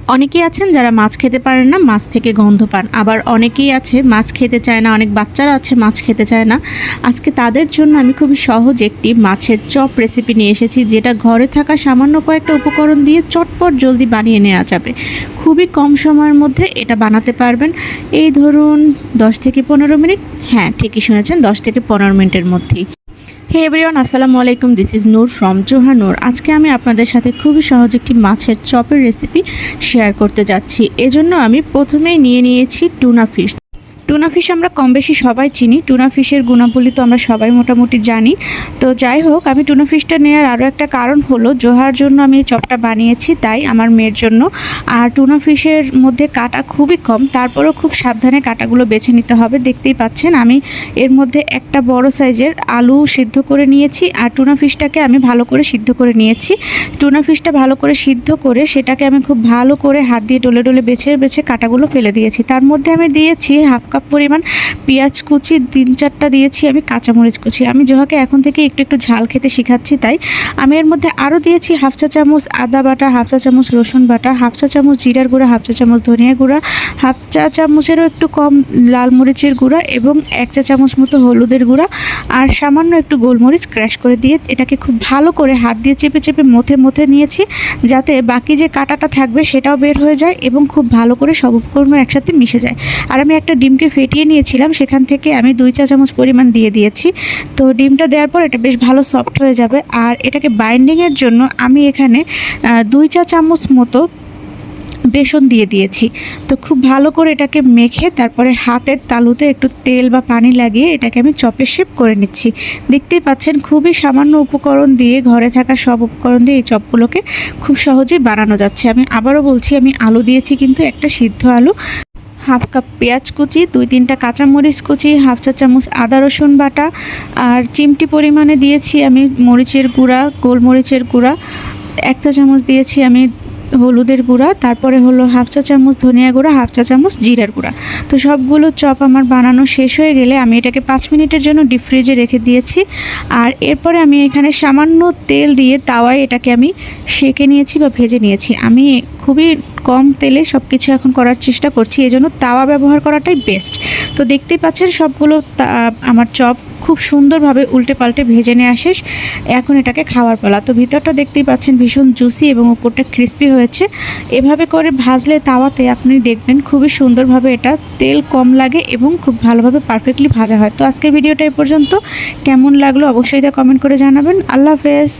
অনেকেই আছেন যারা মাছ খেতে পারেন না, মাছ থেকে গন্ধ পান। আবার অনেকেই আছে মাছ খেতে চায় না, অনেক বাচ্চারা আছে মাছ খেতে চায় না। আজকে তাদের জন্য আমি খুবই সহজ একটি মাছের চপ রেসিপি নিয়ে এসেছি, যেটা ঘরে থাকা সামান্য কয়েকটা উপকরণ দিয়ে চটপট জলদি বানিয়ে নেওয়া যাবে। খুবই কম সময়ের মধ্যে এটা বানাতে পারবেন। এই ধরুন 10 থেকে 15 মিনিট, হ্যাঁ ঠিকই শুনেছেন, 10 থেকে 15 মিনিটের মধ্যেই। হে এভরিওয়ান, আসসালামু আলাইকুম, this is Noor from Joha Noor. আজকে আমি আপনাদের সাথে খুবই সহজ একটি মাছের চপের রেসিপি শেয়ার করতে যাচ্ছি। এজন্য আমি প্রথমেই নিয়ে নিয়েছি টুনা ফিশ। টুনা ফিশ আমরা কম বেশি সবাই চিনি, টুনা ফিশের গুণাবলী তো আমরা সবাই মোটামুটি জানি। তো যাই হোক, আমি টুনা ফিশটা নেওয়ার আরও একটা কারণ হলো, জোহার জন্য আমি এই চপটা বানিয়েছি, তাই আমার মেয়ের জন্য। আর টুনা ফিশের মধ্যে কাঁটা খুবই কম, তারপরেও খুব সাবধানে কাঁটাগুলো বেছে নিতে হবে। দেখতেই পাচ্ছেন আমি এর মধ্যে একটা বড় সাইজের আলু সিদ্ধ করে নিয়েছি, আর টুনা ফিশটাকে আমি ভালো করে সিদ্ধ করে নিয়েছি। টুনা ফিশটা ভালো করে সিদ্ধ করে সেটাকে আমি খুব ভালো করে হাত দিয়ে ডলে ডলে বেছে বেছে কাঁটাগুলো ফেলে দিয়েছি। তার মধ্যে আমি দিয়েছি হাফ কাপ পরিমাণ পেঁয়াজ কুচি, 3-4টা দিয়েছি আমি কাঁচামরিচ কুচি। আমি জোহাকে এখন থেকে একটু একটু ঝাল খেতে শেখাচ্ছি, তাই আমি এর মধ্যে আরও দিয়েছি হাফ চা চামচ আদা বাটা, হাফ চা চামচ রসুন বাটা, হাফ চা চামচ জিরার গুঁড়া, হাফ চা চামচ ধনিয়া গুঁড়া, হাফ চা চামচেরও একটু কম লাল মরিচের গুঁড়া এবং 1 চা চামচ মতো হলুদের গুঁড়া, আর সামান্য একটু গোলমরিচ ক্র্যাশ করে দিয়ে এটাকে খুব ভালো করে হাত দিয়ে চেপে চেপে মথে নিয়েছি, যাতে বাকি যে কাঁটাটা থাকবে সেটাও বের হয়ে যায় এবং খুব ভালো করে সব উপকরণ একসাথে মিশে যায়। আর আমি একটা ডিমকে ফেটিয়ে নিয়েছিলাম, সেখান থেকে আমি 2 চা চামচ পরিমাণ দিয়ে দিয়েছি। তো ডিমটা দেওয়ার পর এটা বেশ ভালো সফট হয়ে যাবে। আর এটাকে বাইন্ডিংয়ের জন্য আমি এখানে 2 চা চামচ মতো বেসন দিয়ে দিয়েছি। তো খুব ভালো করে এটাকে মেখে তারপরে হাতের তালুতে একটু তেল বা পানি লাগিয়ে এটাকে আমি চপে শেপ করে নিচ্ছি। দেখতেই পাচ্ছেন খুবই সামান্য উপকরণ দিয়ে, ঘরে থাকা সব উপকরণ দিয়ে এই চপগুলোকে খুব সহজেই বানানো যাচ্ছে। আমি আবারও বলছি, আমি আলু দিয়েছি কিন্তু একটা সিদ্ধ আলু, হাফ কাপ পেঁয়াজ কুচি, 2-3টা কাঁচামরিচ কুচি, হাফ চা চামচ আদা রসুন বাটা, আর চিমটি পরিমাণে দিয়েছি আমি মরিচের গুঁড়া, গোলমরিচের গুঁড়া, 1 চা চামচ দিয়েছি আমি হলুদের গুঁড়া, তারপরে হলো হাফ চা চামচ ধনিয়া গুঁড়া, হাফ চা চামচ জিরার গুঁড়া। তো সবগুলো চপ আমার বানানো শেষ হয়ে গেলে আমি এটাকে 5 মিনিটের জন্য ডিপ ফ্রিজে রেখে দিয়েছি। আর এরপরে আমি এখানে সামান্য তেল দিয়ে তাওয়ায় এটাকে আমি সেঁকে নিয়েছি বা ভেজে নিয়েছি। আমি খুবই কম তেলে সব কিছু এখন করার চেষ্টা করছি, এজন্য তাওয়া ব্যবহার করাটাই বেস্ট। তো দেখতেই পাচ্ছেন সবগুলো আমার চপ খুব সুন্দরভাবে উল্টে পাল্টে ভেজে নেওয়া শেষ। এখন এটাকে খাওয়ার পালা। তো ভিতরটা দেখতেই পাচ্ছেন ভীষণ জুসি এবং উপরটা ক্রিস্পি হয়েছে। এভাবে করে ভাজলে তাওয়াতে আপনি দেখবেন খুবই সুন্দরভাবে এটা তেল কম লাগে এবং খুব ভালোভাবে পারফেক্টলি ভাজা হয়। তো আজকের ভিডিওটা এই পর্যন্ত। কেমন লাগলো অবশ্যই তা কমেন্ট করে জানাবেন। আল্লাহ হাফেজ।